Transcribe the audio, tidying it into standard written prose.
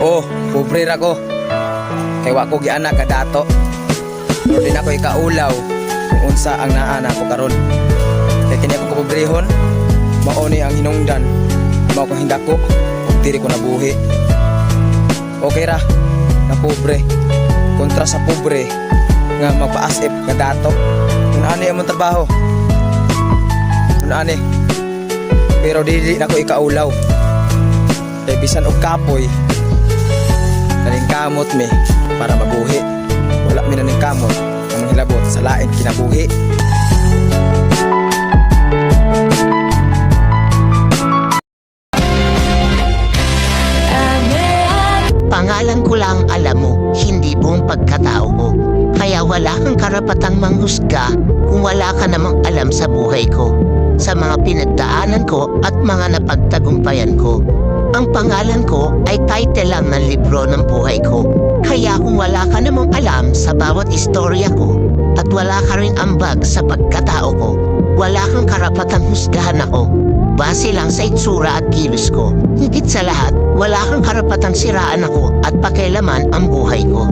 Oh, pobre ra ko. Kay wa ko gianak ka dato. Pero din ako ikaulaw kung unsa ang naana ko karon. Kay kini ako kapobrehon, mao ni ang hinungdan. Mao ko hindako ug diri ko nabuhi. Okay ra, na pobre kontra sa pobre nga magpaasip nga dato. Kung ani among trabaho. Kung ani. Pero dili na ko ikaulaw. Kay bisan og kapoy naning kamot mi para mabuhi. Wala mi naning kamot ang hilabot sa lain kinabuhi. Pangalan ko lang alam mo, hindi buong pagkatao ko. Kaya wala kang karapatang manghusga kung wala ka namang alam sa buhay ko, sa mga pinagdaanan ko at mga napagtagumpayan ko. Ang pangalan ko ay title lang ng libro ng buhay ko. Kaya kung wala ka namang alam sa bawat istorya ko at wala ka rin ambag sa pagkatao ko, wala kang karapatang husgahan ako base lang sa itsura at kilos ko. Higit sa lahat, wala kang karapatang siraan ako at pakialaman ang buhay ko.